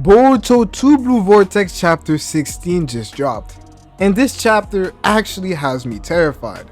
Boruto 2 Blue Vortex chapter 16 just dropped, and this chapter actually has me terrified.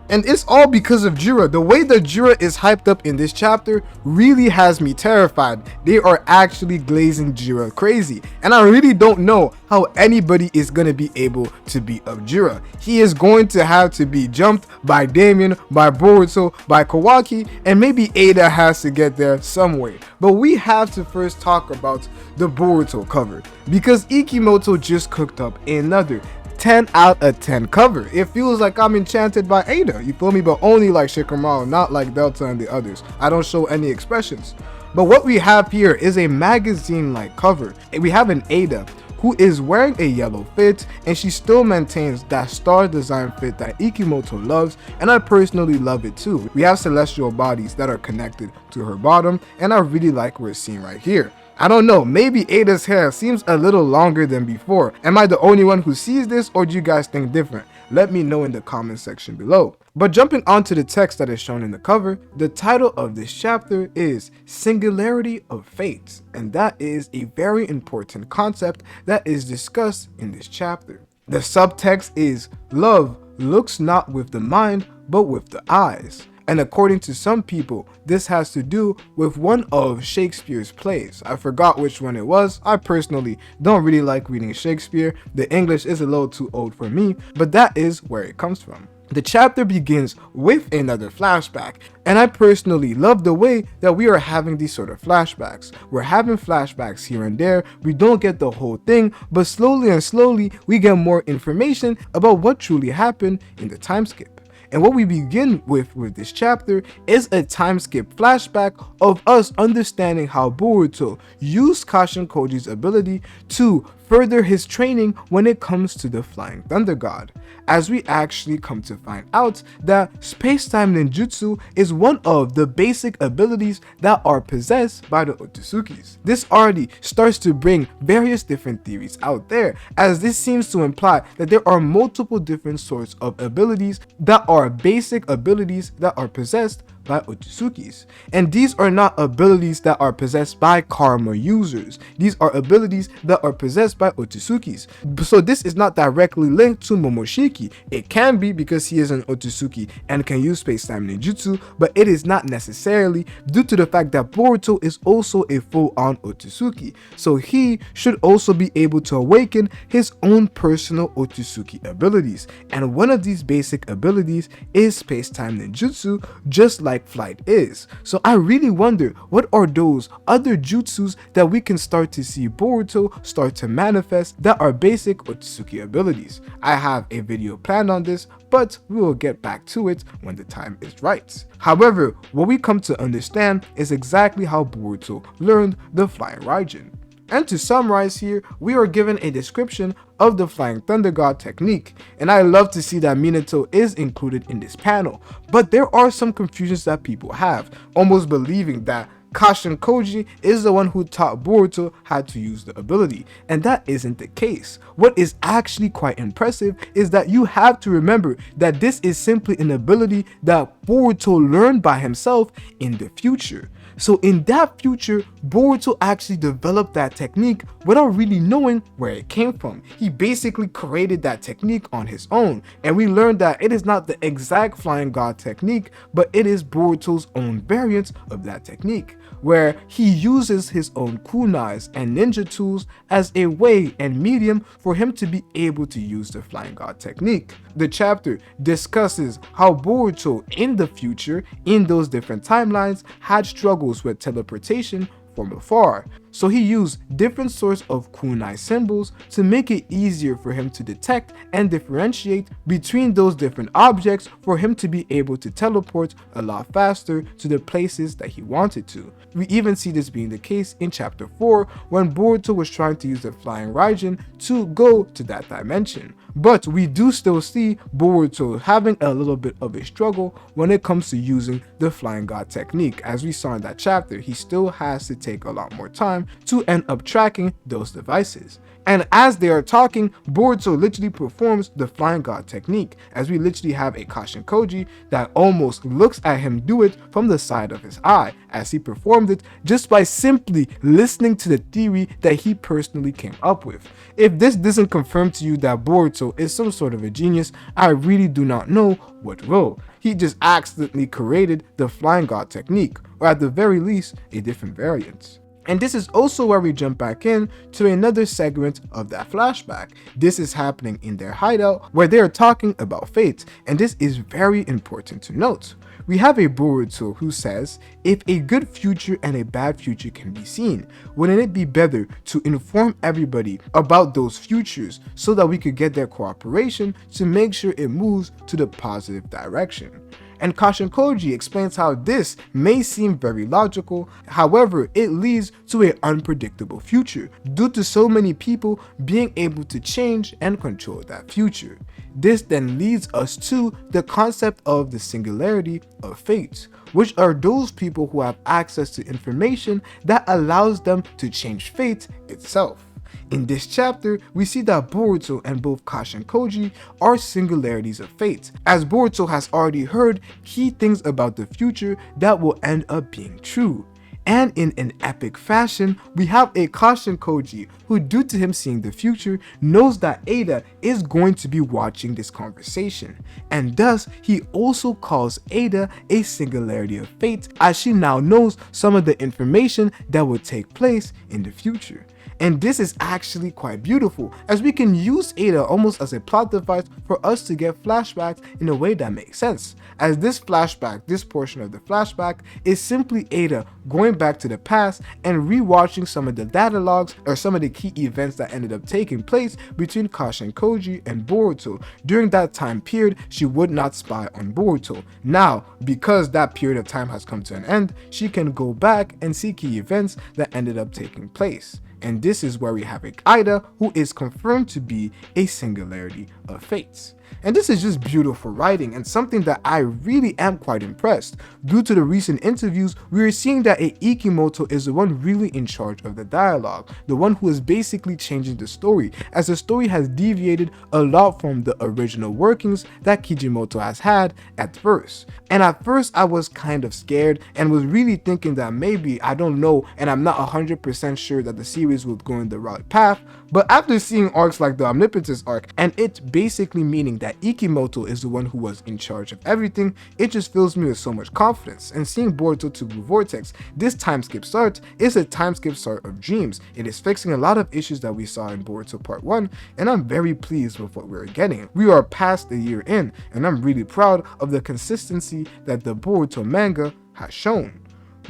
And it's all because of Jura. The way that Jura is hyped up in this chapter really has me terrified. They are actually glazing Jura crazy. And I really don't know how anybody is going to be able to beat up Jura. He is going to have to be jumped by Damien, by Boruto, by Kawaki, and maybe Ada has to get there some way. But we have to first talk about the Boruto cover, because Ikimoto just cooked up another 10 out of 10 cover. It feels like I'm enchanted by Ada, you feel me? But only like Shikamaru, not like Delta and the others. I don't show any expressions. But what we have here is a magazine-like cover. We have an Ada who is wearing a yellow fit, and she still maintains that star design fit that Ikimoto loves, and I personally love it too. We have celestial bodies that are connected to her bottom, and I really like what we're seeing right here. I don't know, maybe Ada's hair seems a little longer than before. Am I the only one who sees this, or do you guys think different? Let me know in the comment section below. But jumping onto the text that is shown in the cover, the title of this chapter is Singularity of Fates, and that is a very important concept that is discussed in this chapter. The subtext is, love looks not with the mind, but with the eyes. And according to some people, this has to do with one of Shakespeare's plays. I forgot which one it was. I personally don't really like reading Shakespeare. The English is a little too old for me, but that is where it comes from. The chapter begins with another flashback, and I personally love the way that we are having these sort of flashbacks. We're having flashbacks here and there. We don't get the whole thing, but slowly and slowly we get more information about what truly happened in the time skip. And what we begin with this chapter is a time skip flashback of us understanding how Boruto used Kashin Koji's ability to further his training when it comes to the Flying Thunder God, as we actually come to find out that space-time ninjutsu is one of the basic abilities that are possessed by the Otsukis. This already starts to bring various different theories out there, as this seems to imply that there are multiple different sorts of abilities that are basic abilities that are possessed by Otsukis. And these are not abilities that are possessed by karma users. These are abilities that are possessed by Otsukis. So this is not directly linked to Momoshiki. It can be because he is an Otsuki and can use space-time ninjutsu, but it is not necessarily due to the fact that Boruto is also a full-on Otsuki. So he should also be able to awaken his own personal Otsuki abilities. And one of these basic abilities is space-time ninjutsu, just like flight is. So I really wonder, what are those other jutsus that we can start to see Boruto start to manifest that are basic Otsuki abilities? I have a video planned on this, but we will get back to it when the time is right. However, what we come to understand is exactly how Boruto learned the Flying Raijin. And to summarize here, we are given a description of the Flying Thunder God technique, and I love to see that Minato is included in this panel, but there are some confusions that people have, almost believing that Kashin Koji is the one who taught Boruto how to use the ability, and that isn't the case. What is actually quite impressive is that you have to remember that this is simply an ability that Boruto learned by himself in the future. So in that future, Boruto actually developed that technique without really knowing where it came from. He basically created that technique on his own, and we learned that it is not the exact Flying God technique, but it is Boruto's own variant of that technique, where he uses his own kunais and ninja tools as a way and medium for him to be able to use the Flying God technique. The chapter discusses how Boruto in the future, in those different timelines, had struggles with teleportation from afar. So he used different sorts of kunai symbols to make it easier for him to detect and differentiate between those different objects for him to be able to teleport a lot faster to the places that he wanted to. We even see this being the case in chapter 4 when Boruto was trying to use the Flying Raijin to go to that dimension. But we do still see Boruto having a little bit of a struggle when it comes to using the Flying God technique. As we saw in that chapter, he still has to take a lot more time time to end up tracking those devices. And as they are talking, Boruto literally performs the flying god technique, as we literally have a Kashin Koji that almost looks at him do it from the side of his eye, as he performed it just by simply listening to the theory that he personally came up with. If this doesn't confirm to you that Boruto is some sort of a genius, I really do not know what will. He just accidentally created the flying god technique, or at the very least, a different variant. And this is also where we jump back in to another segment of that flashback. This is happening in their hideout where they are talking about fate, and this is very important to note. We have a Boruto who says, if a good future and a bad future can be seen, wouldn't it be better to inform everybody about those futures so that we could get their cooperation to make sure it moves to the positive direction? And Kashin Koji explains how this may seem very logical, however, it leads to an unpredictable future due to so many people being able to change and control that future. This then leads us to the concept of the singularity of fate, which are those people who have access to information that allows them to change fate itself. In this chapter, we see that Boruto and both Kashin Koji are singularities of fate, as Boruto has already heard key things about the future that will end up being true. And in an epic fashion, we have a Kashin Koji who, due to him seeing the future, knows that Ada is going to be watching this conversation, and thus he also calls Ada a singularity of fate, as she now knows some of the information that will take place in the future. And this is actually quite beautiful, as we can use Ada almost as a plot device for us to get flashbacks in a way that makes sense, as this flashback, this portion of the flashback, is simply Ada going back to the past and rewatching some of the data logs or some of the key events that ended up taking place between Kashin Koji and Boruto during that time period she would not spy on Boruto. Now, because that period of time has come to an end, she can go back and see key events that ended up taking place. And this is where we have Ida, who is confirmed to be a singularity of fates. And this is just beautiful writing and something that I really am quite impressed. Due to the recent interviews, we are seeing that Ikimoto is the one really in charge of the dialogue, the one who is basically changing the story, as the story has deviated a lot from the original workings that Kijimoto has had at first. And at first I was kind of scared and was really thinking that maybe, I don't know, and I'm not 100% sure that the series will go in the right path, but after seeing arcs like the Omnipotence arc, and it basically meaning that Ikimoto is the one who was in charge of everything, it just fills me with so much confidence. And seeing Boruto TBV Vortex, this time skip start is a time skip start of dreams. It is fixing a lot of issues that we saw in Boruto Part 1, and I'm very pleased with what we're getting. We are past a year in, and I'm really proud of the consistency that the Boruto manga has shown.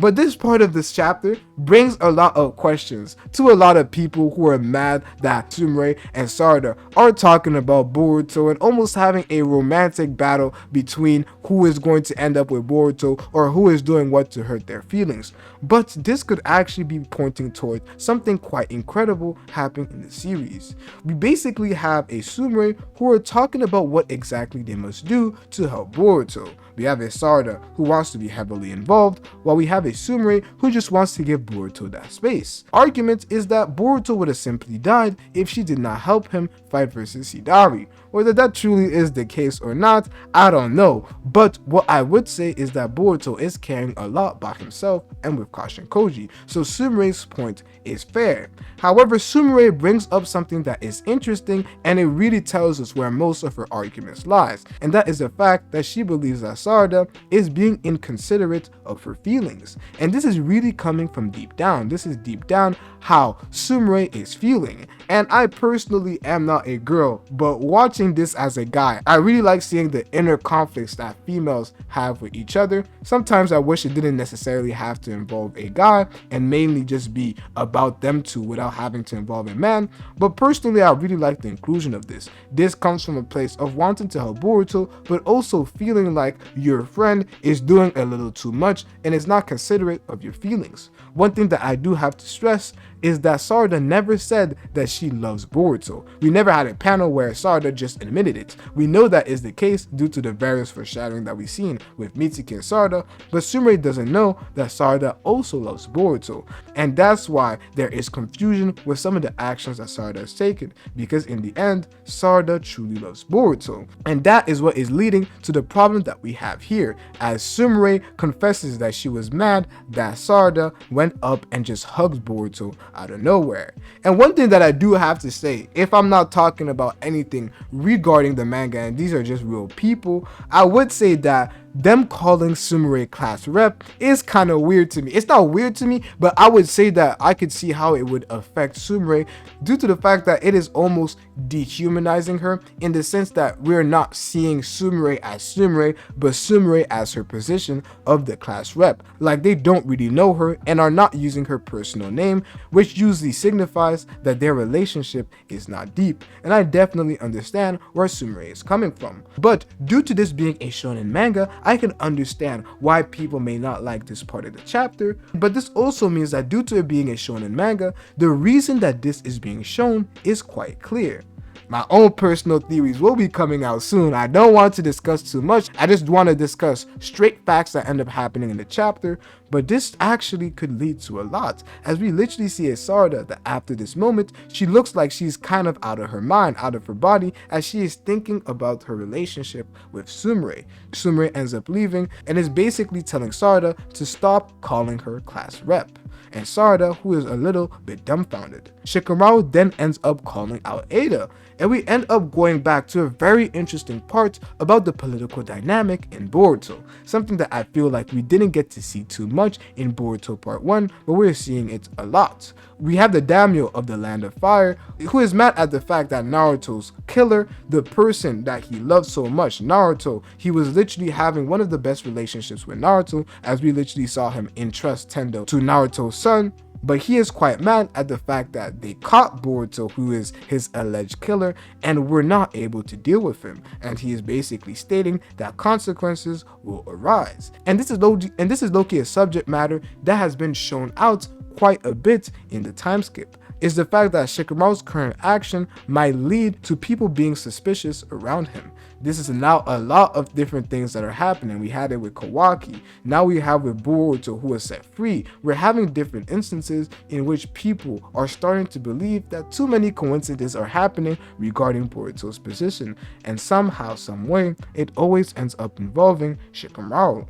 But this part of this chapter brings a lot of questions to a lot of people who are mad that Sumire and Sarada are talking about Boruto and almost having a romantic battle between who is going to end up with Boruto or who is doing what to hurt their feelings. But this could actually be pointing toward something quite incredible happening in the series. We basically have a Sumire who are talking about what exactly they must do to help Boruto. We have a Sarada who wants to be heavily involved, while we have a Sumire who just wants to give Boruto that space. Argument is that Boruto would have simply died if she did not help him fight versus Hidari. Whether that truly is the case or not, I don't know, but what I would say is that Boruto is carrying a lot by himself and with Kashin Koji, so Sumire's point is fair. However, Sumire brings up something that is interesting, and it really tells us where most of her arguments lies, and that is the fact that she believes that Sarada is being inconsiderate of her feelings. And this is really coming from deep down. This is deep down how Sumire is feeling. And I personally am not a girl, but watching this as a guy, I really like seeing the inner conflicts that females have with each other. Sometimes I wish it didn't necessarily have to involve a guy and mainly just be about them two without having to involve a man, but personally I really like the inclusion of this. This comes from a place of wanting to help Boruto, but also feeling like your friend is doing a little too much and is not considerate of your feelings. One thing that I do have to stress is that Sarada never said that she loves Boruto. We never had a panel where Sarada just admitted it. We know that is the case due to the various foreshadowing that we've seen with Mitsuki and Sarada, but Sumire doesn't know that Sarada also loves Boruto, and that's why there is confusion with some of the actions that Sarada has taken, because in the end, Sarada truly loves Boruto, and that is what is leading to the problem that we have here, as Sumire confesses that she was mad that Sarada went up and just hugged Boruto out of nowhere. And one thing that I do have to say, if I'm not talking about anything regarding the manga and these are just real people, I would say that them calling Sumire class rep is kind of weird to me. It's not weird to me, but I would say that I could see how it would affect Sumire due to the fact that it is almost dehumanizing her, in the sense that we're not seeing Sumire as Sumire, but Sumire as her position of the class rep. Like, they don't really know her and are not using her personal name, which usually signifies that their relationship is not deep. And I definitely understand where Sumire is coming from. But due to this being a shonen manga, I can understand why people may not like this part of the chapter, but this also means that due to it being a shonen manga, the reason that this is being shown is quite clear. My own personal theories will be coming out soon. I don't want to discuss too much. I just want to discuss straight facts that end up happening in the chapter, but this actually could lead to a lot, as we literally see a Sarada that after this moment, she looks like she's kind of out of her mind, out of her body, as she is thinking about her relationship with Sumire. Sumire ends up leaving and is basically telling Sarada to stop calling her class rep, and Sarada, who is a little bit dumbfounded. Shikamaru then ends up calling out Ada, and we end up going back to a very interesting part about the political dynamic in Boruto, something that I feel like we didn't get to see too much in Boruto Part 1, but we're seeing it a lot. We have the daimyo of the Land of Fire, who is mad at the fact that Naruto's killer, the person that he loved so much, Naruto, he was literally having one of the best relationships with Naruto, as we literally saw him entrust Tendo to Naruto's son. But he is quite mad at the fact that they caught Boruto, who is his alleged killer, and were not able to deal with him. And he is basically stating that consequences will arise. And this is low-key a subject matter that has been shown out quite a bit in the time skip, is the fact that Shikamaru's current action might lead to people being suspicious around him. This is now a lot of different things that are happening. We had it with Kawaki. Now we have with Boruto, who was set free. We're having different instances in which people are starting to believe that too many coincidences are happening regarding Boruto's position. And somehow, some way, it always ends up involving Shikamaru.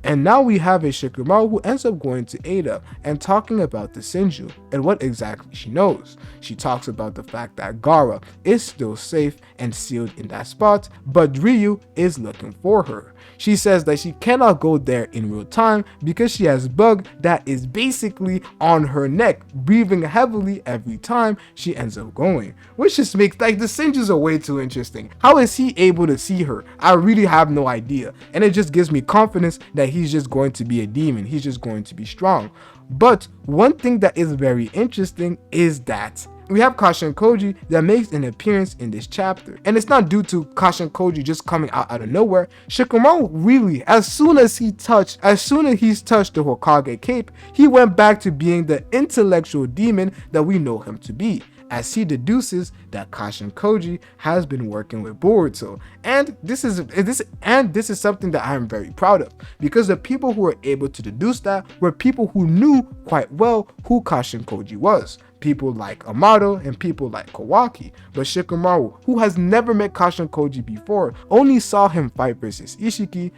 And now we have a Shikamaru who ends up going to Ada and talking about the Shinju and what exactly she knows. She talks about the fact that Gaara is still safe and sealed in that spot, but Ryu is looking for her. She says that she cannot go there in real time because she has bug that is basically on her neck, breathing heavily every time she ends up going. Which just makes, like, the Shinjus are way too interesting. How is he able to see her? I really have no idea. And it just gives me confidence that he's just going to be a demon. He's just going to be strong. But one thing that is very interesting is that we have Kashin Koji that makes an appearance in this chapter. And it's not due to Kashin Koji just coming out of nowhere. Shikamaru really, as soon as he's touched the Hokage cape, he went back to being the intellectual demon that we know him to be, as he deduces that Kashin Koji has been working with Boruto. And this is something that I am very proud of, because the people who were able to deduce that were people who knew quite well who Kashin Koji was. People like Amato and people like Kawaki. But Shikamaru, who has never met Kashin Koji before, only saw him fight versus Ishiki,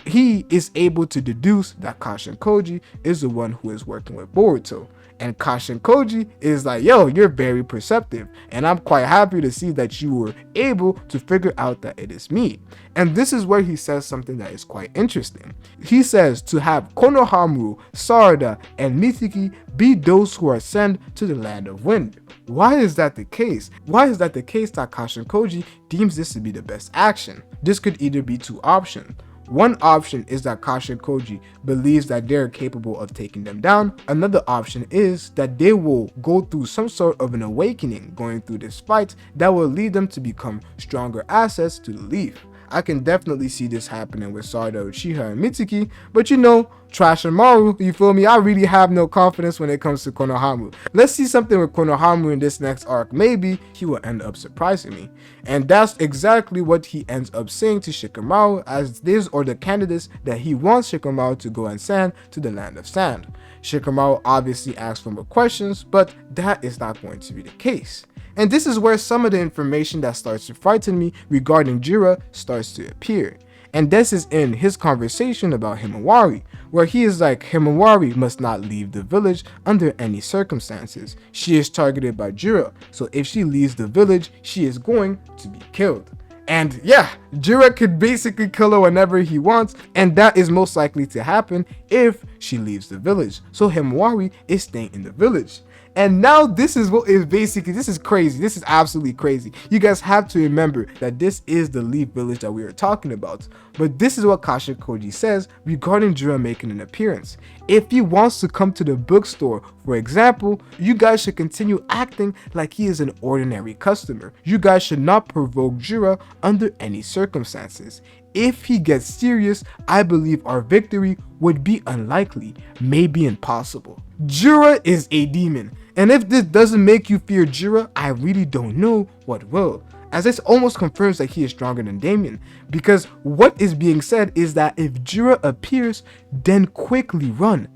he is able to deduce that Kashin Koji is the one who is working with Boruto. And Kashin Koji is like, yo, you're very perceptive, and I'm quite happy to see that you were able to figure out that it is me. And this is where he says something that is quite interesting. He says to have Konohamaru, Sarada, and Mitsuki be those who are sent to the Land of Wind. Why is that the case? Why is that the case that Kashin Koji deems this to be the best action? This could either be two options. One option is that Kashin Koji believes that they're capable of taking them down. Another option is that they will go through some sort of an awakening going through this fight that will lead them to become stronger assets to the Leaf. I can definitely see this happening with Sarada, Uchiha, and Mitsuki, but you know, Trash and Maru, you feel me? I really have no confidence when it comes to Konohamaru. Let's see something with Konohamaru in this next arc. Maybe he will end up surprising me. And that's exactly what he ends up saying to Shikamaru, as these are the candidates that he wants Shikamaru to go and send to the Land of Sand. Shikamaru obviously asks for more questions, but that is not going to be the case. And this is where some of the information that starts to frighten me regarding Jura starts to appear. And this is in his conversation about Himawari, where he is like, Himawari must not leave the village under any circumstances. She is targeted by Jura, so if she leaves the village, she is going to be killed. And yeah, Jura could basically kill her whenever he wants, and that is most likely to happen if she leaves the village. So Himawari is staying in the village. And now this is what is basically, this is crazy. This is absolutely crazy. You guys have to remember that this is the Leaf Village that we are talking about. But this is what Kashin Koji says regarding Jura making an appearance. If he wants to come to the bookstore, for example, you guys should continue acting like he is an ordinary customer. You guys should not provoke Jura under any circumstances. If he gets serious, I believe our victory would be unlikely, maybe impossible. Jura is a demon, and if this doesn't make you fear Jura, I really don't know what will. As this almost confirms that he is stronger than Damien, because what is being said is that if Jura appears, then quickly run.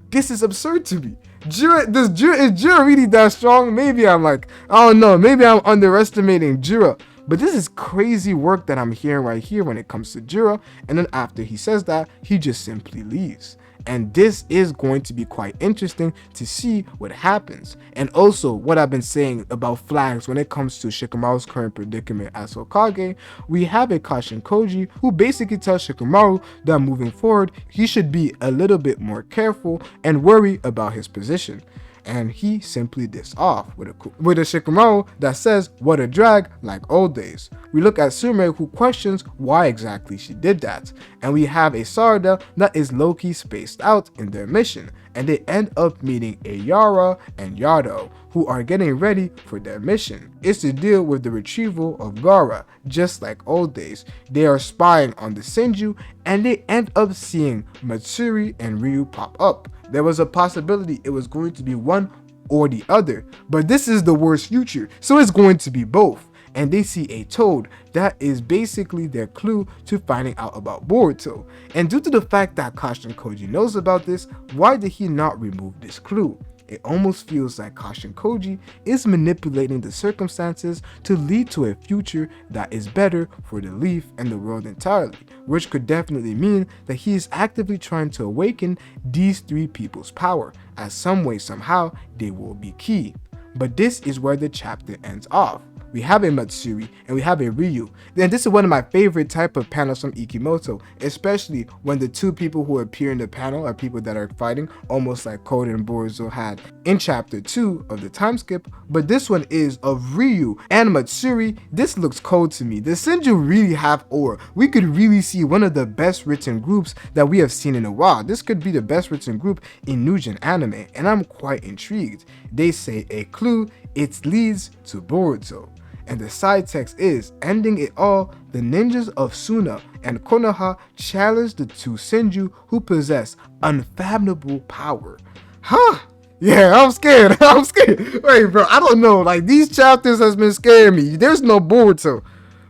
This is absurd to me. Is Jura really that strong? Maybe I'm like, I don't know, maybe I'm underestimating Jura. But this is crazy work that I'm hearing right here when it comes to Jura, and then after he says that, he just simply leaves. And this is going to be quite interesting to see what happens. And also, what I've been saying about flags when it comes to Shikamaru's current predicament as Hokage, we have a Kashin Koji who basically tells Shikamaru that moving forward, he should be a little bit more careful and worry about his position. And he simply disks off with a Shikamaru that says, what a drag, like old days. We look at Sume, who questions why exactly she did that. And we have a Sarada that is low-key spaced out in their mission. And they end up meeting a Yara and Yado, who are getting ready for their mission. It's to deal with the retrieval of Gaara, just like old days. They are spying on the Shinju, and they end up seeing Matsuri and Ryu pop up. There was a possibility it was going to be one or the other, but this is the worst future, so it's going to be both. And they see a toad that is basically their clue to finding out about Boruto. And due to the fact that Kashin Koji knows about this, why did he not remove this clue? It almost feels like Kashin Koji is manipulating the circumstances to lead to a future that is better for the Leaf and the world entirely, which could definitely mean that he is actively trying to awaken these three people's power, as some way somehow they will be key. But this is where the chapter ends off. We have a Matsuri and we have a Ryu. Then this is one of my favorite type of panels from Ikimoto, especially when the two people who appear in the panel are people that are fighting, almost like Code and Boruto had in chapter 2 of the time skip. But this one is of Ryu and Matsuri. This looks cold to me. The Shinju really have aura. We could really see one of the best written groups that we have seen in a while. This could be the best written group in Nujin anime, and I'm quite intrigued. They say a clue, it leads to Boruto. And the side text is, ending it all, the ninjas of Suna and Konoha challenge the two Shinju who possess unfathomable power. Huh? Yeah, I'm scared. I'm scared. Wait, bro, I don't know. Like, these chapters has been scaring me. There's no Boruto.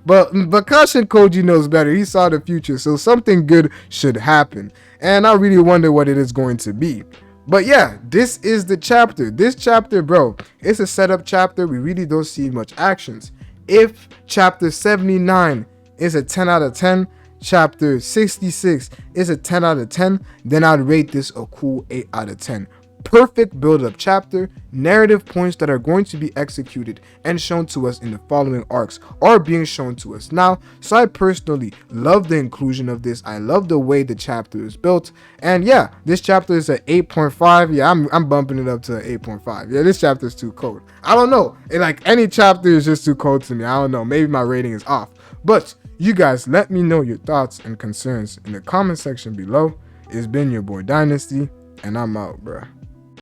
But Kashin Koji knows better. He saw the future, so something good should happen. And I really wonder what it is going to be. But yeah, this is the chapter. This chapter, bro, it's a setup chapter. We really don't see much actions. If chapter 79 is a 10 out of 10, chapter 66 is a 10 out of 10, then I'd rate this a cool 8 out of 10. Perfect build-up chapter, narrative points that are going to be executed and shown to us in the following arcs are being shown to us now. So I personally love the inclusion of this. I love the way the chapter is built. And yeah, this chapter is at 8.5. Yeah, I'm bumping it up to 8.5. Yeah, this chapter is too cold. I don't know. Like, any chapter is just too cold to me. I don't know. Maybe my rating is off. But you guys, let me know your thoughts and concerns in the comment section below. It's been your boy Dynasty, and I'm out, bruh.